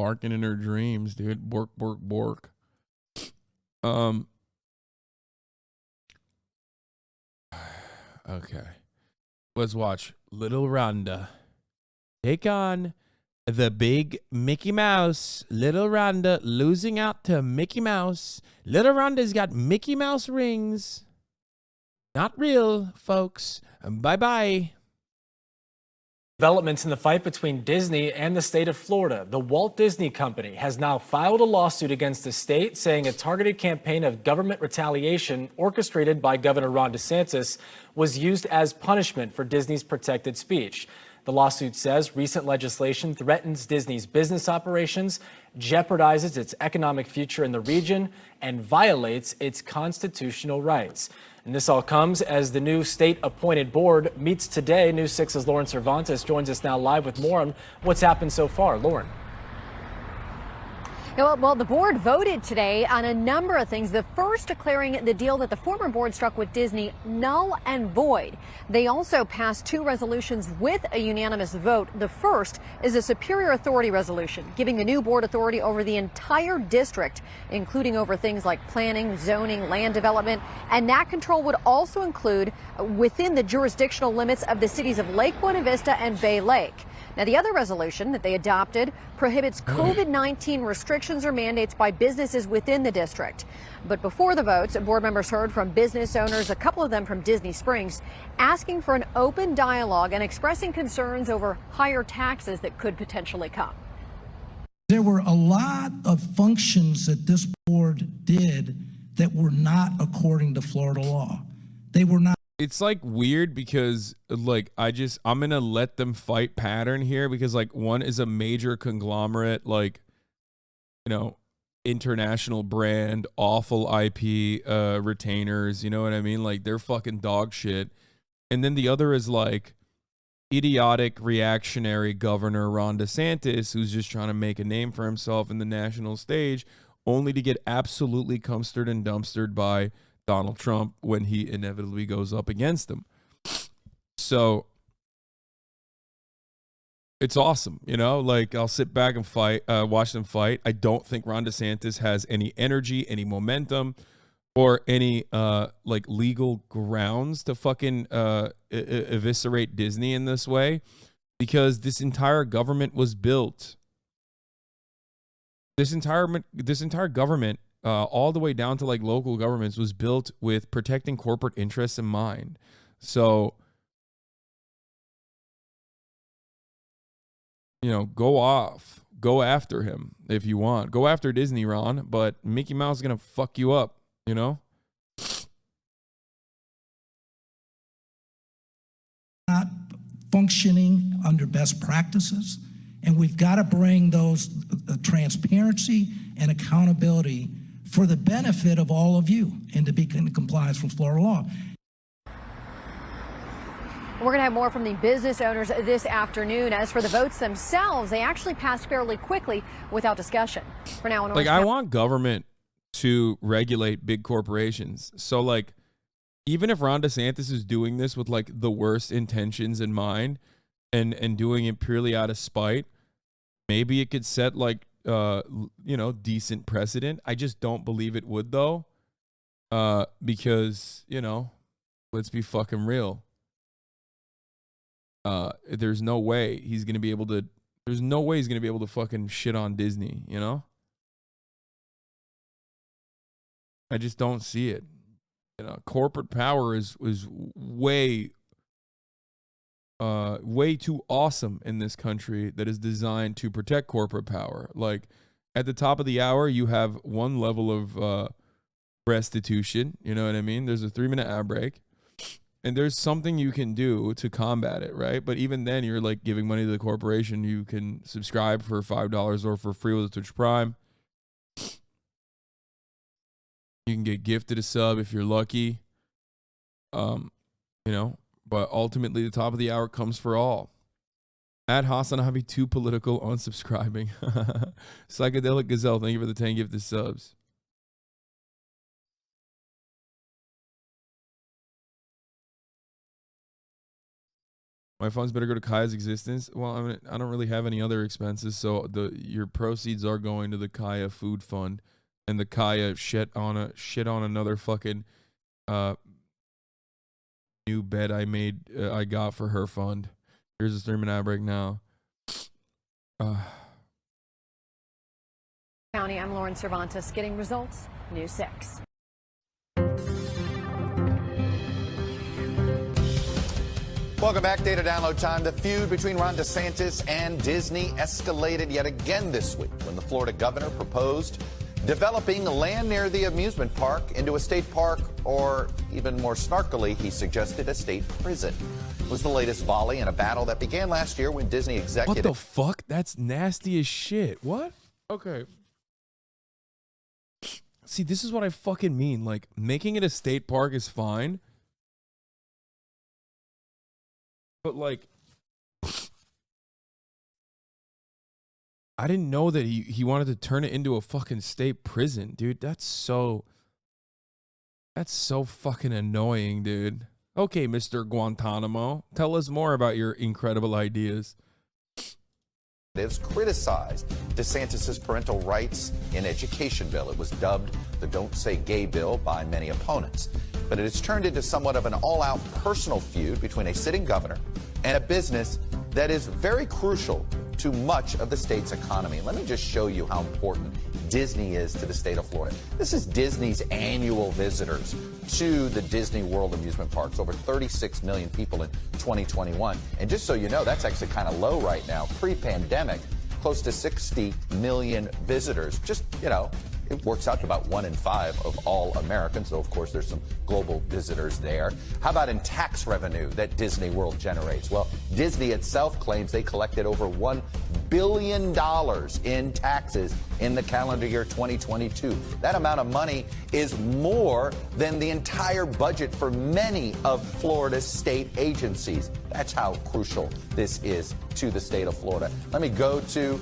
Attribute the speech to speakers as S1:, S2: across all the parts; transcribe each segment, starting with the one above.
S1: barking in her dreams, dude. Bork, bork, bork. Okay. Let's watch Little Rhonda take on the big Mickey Mouse. Little Rhonda losing out to Mickey Mouse. Little Rhonda's got Mickey Mouse rings. Not real, folks. Bye-bye.
S2: Developments in the fight between Disney and the state of Florida. The Walt Disney Company has now filed a lawsuit against the state, saying a targeted campaign of government retaliation orchestrated by Governor Ron DeSantis was used as punishment for Disney's protected speech. The lawsuit says recent legislation threatens Disney's business operations, jeopardizes its economic future in the region, and violates its constitutional rights. And this all comes as the new state-appointed board meets today. News 6's Lauren Cervantes joins us now live with more on what's happened so far. Lauren.
S3: Well, the board voted today on a number of things. The first declaring the deal that the former board struck with Disney null and void. They also passed 2 resolutions with a unanimous vote. The first is a superior authority resolution, giving the new board authority over the entire district, including over things like planning, zoning, land development. And that control would also include within the jurisdictional limits of the cities of Lake Buena Vista and Bay Lake. Now, the other resolution that they adopted prohibits COVID-19 restrictions or mandates by businesses within the district. But before the votes, board members heard from business owners, a couple of them from Disney Springs, asking for an open dialogue and expressing concerns over higher taxes that could potentially come.
S4: There were a lot of functions that this board did that were not according to Florida law. They were not.
S1: It's like weird because like I'm gonna let them fight pattern here because like one is a major conglomerate, like, you know, international brand, awful IP retainers, you know what I mean? Like they're fucking dog shit. And then the other is like idiotic reactionary Governor Ron DeSantis, who's just trying to make a name for himself in the national stage, only to get absolutely cumstered and dumpstered by Donald Trump when he inevitably goes up against him. So it's awesome, you know, like I'll sit back and watch them fight. I don't think Ron DeSantis has any energy, any momentum, or any like legal grounds to fucking eviscerate Disney in this way, because this entire government was built. This entire government, all the way down to like local governments, was built with protecting corporate interests in mind. So, you know, go after him if you want. Go after Disney, Ron, but Mickey Mouse is going to fuck you up, you know?
S4: Not functioning under best practices, and we've got to bring those transparency and accountability for the benefit of all of you and to be in compliance with Florida law.
S3: We're going to have more from the business owners this afternoon. As for the votes themselves, they actually passed fairly quickly without discussion. For now,
S1: like I want government to regulate big corporations. So like, even if Ron DeSantis is doing this with like the worst intentions in mind and doing it purely out of spite, maybe it could set like, you know, decent precedent. I just don't believe it would though. Because, you know, let's be fucking real. There's no way he's going to be able to fucking shit on Disney, you know? I just don't see it. You know, corporate power is way too awesome in this country that is designed to protect corporate power. Like at the top of the hour, you have one level of restitution. You know what I mean? There's a 3-minute ad break, and there's something you can do to combat it, right? But even then, you're like giving money to the corporation. You can subscribe for $5 or for free with Twitch Prime. You can get gifted a sub if you're lucky. You know, but ultimately the top of the hour comes for all. At HasanAbi, too political, unsubscribing. Psychedelic Gazelle, thank you for the 10 gifted subs. My funds better go to Kaya's existence. Well, I mean, I don't really have any other expenses, so your proceeds are going to the Kaya food fund, and the Kaya shit on another fucking new bed I got for her fund. Here's a streaming ad break now.
S3: County, I'm Lauren Cervantes, getting results, News 6.
S5: Welcome back. Data download time. The feud between Ron DeSantis and Disney escalated yet again this week when the Florida governor proposed developing land near the amusement park into a state park, or even more snarkily, he suggested a state prison. It was the latest volley in a battle that began last year when Disney executive...
S1: What the fuck? That's nasty as shit. What? Okay. See, this is what I fucking mean. Like, making it a state park is fine. But, like, I didn't know that he wanted to turn it into a fucking state prison, dude. That's so fucking annoying, dude. Okay, Mr. Guantanamo, tell us more about your incredible ideas.
S5: Criticized DeSantis' parental rights in education bill. It was dubbed the Don't Say Gay bill by many opponents. But it has turned into somewhat of an all-out personal feud between a sitting governor and a business that is very crucial to much of the state's economy. Let me just show you how important Disney is to the state of Florida. This is Disney's annual visitors to the Disney World amusement parks, over 36 million people in 2021. And just so you know, that's actually kind of low right now. Pre-pandemic, close to 60 million visitors. Just, you know, it works out to about 1 in 5 of all Americans, though, of course, there's some global visitors there. How about in tax revenue that Disney World generates? Well, Disney itself claims they collected over $1 billion in taxes in the calendar year 2022. That amount of money is more than the entire budget for many of Florida's state agencies. That's how crucial this is to the state of Florida. Let me go to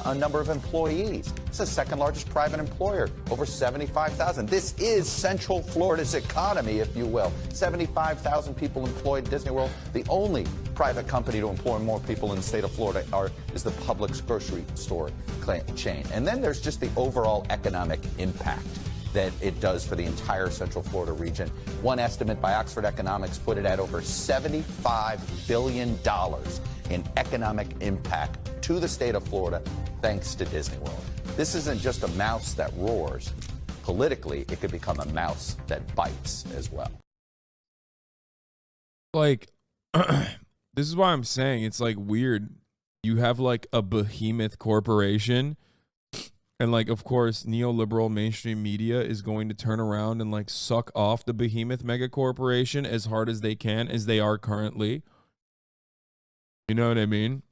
S5: a number of employees. It's the second largest private employer, over 75,000. This is Central Florida's economy, if you will. 75,000 people employed at Disney World. The only private company to employ more people in the state of Florida is the Publix grocery store chain. And then there's just the overall economic impact that it does for the entire Central Florida region. One estimate by Oxford Economics put it at over $75 billion in economic impact to the state of Florida thanks to Disney World. This isn't just a mouse that roars. Politically, it could become a mouse that bites as well.
S1: Like, this is why I'm saying it's like weird. You have like a behemoth corporation, and like, of course, neoliberal mainstream media is going to turn around and like suck off the behemoth mega corporation as hard as they can, as they are currently. You know what I mean?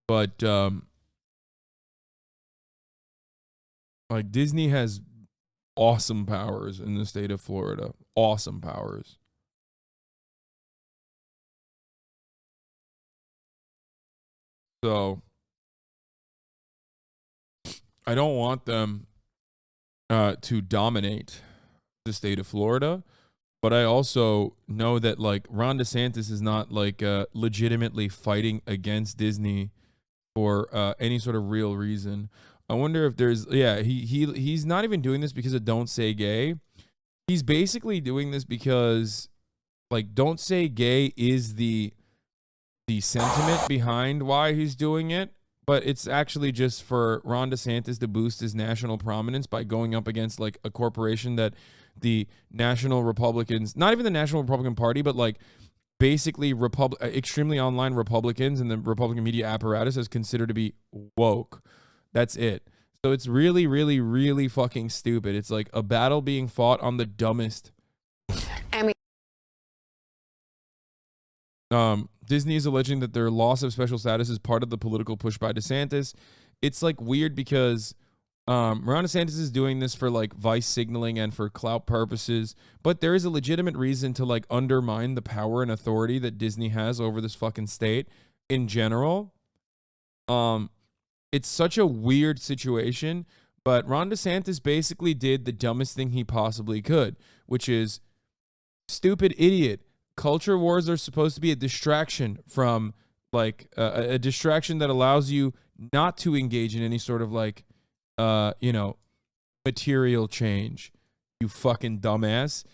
S1: But like, Disney has awesome powers in the state of Florida. Awesome powers. So I don't want them to dominate the state of Florida, but I also know that like Ron DeSantis is not like legitimately fighting against Disney for any sort of real reason. I wonder if there's he's not even doing this because of Don't Say Gay. He's basically doing this because like Don't Say Gay is the sentiment behind why he's doing it, but it's actually just for Ron DeSantis to boost his national prominence by going up against like a corporation that the national Republicans, not even the National Republican Party, but like basically extremely online Republicans and the Republican media apparatus has considered to be woke. That's it. So it's really, really, really fucking stupid. It's like a battle being fought on the dumbest. Disney is alleging that their loss of special status is part of the political push by DeSantis. It's like weird because Ron DeSantis is doing this for like vice signaling and for clout purposes, but there is a legitimate reason to like undermine the power and authority that Disney has over this fucking state in general. It's such a weird situation, But Ron DeSantis basically did the dumbest thing he possibly could, which is, stupid idiot. Culture wars are supposed to be a distraction from, like, a distraction that allows you not to engage in any sort of, like, material change. You fucking dumbass.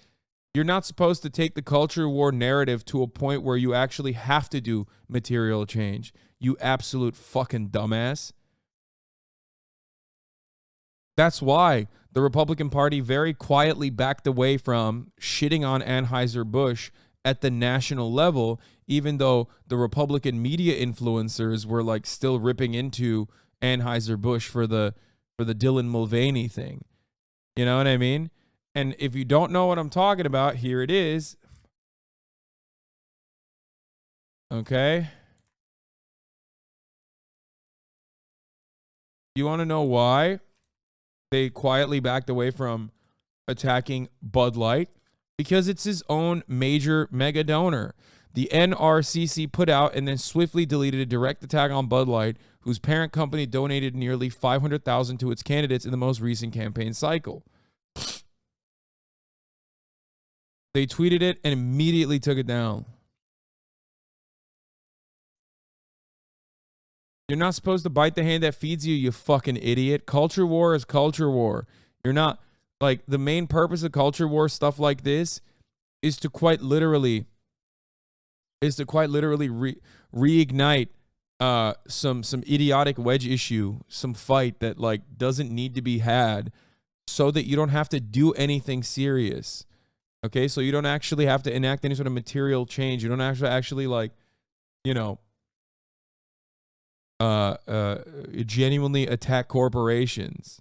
S1: You're not supposed to take the culture war narrative to a point where you actually have to do material change. You absolute fucking dumbass. That's why the Republican Party very quietly backed away from shitting on Anheuser-Busch at the national level, even though the Republican media influencers were like still ripping into Anheuser-Busch for the Dylan Mulvaney thing. You know what I mean? And if you don't know what I'm talking about, here it is. Okay. You want to know why they quietly backed away from attacking Bud Light? Because it's his own major mega donor. The NRCC put out and then swiftly deleted a direct attack on Bud Light, whose parent company donated nearly $500,000 to its candidates in the most recent campaign cycle. They tweeted it and immediately took it down. You're not supposed to bite the hand that feeds you, you fucking idiot. Culture war is culture war. You're not, like, the main purpose of culture war stuff like this is to quite literally reignite some idiotic wedge issue, some fight that, like, doesn't need to be had, so that you don't have to do anything serious. Okay, so you don't actually have to enact any sort of material change. You don't actually like, you know, genuinely attack corporations.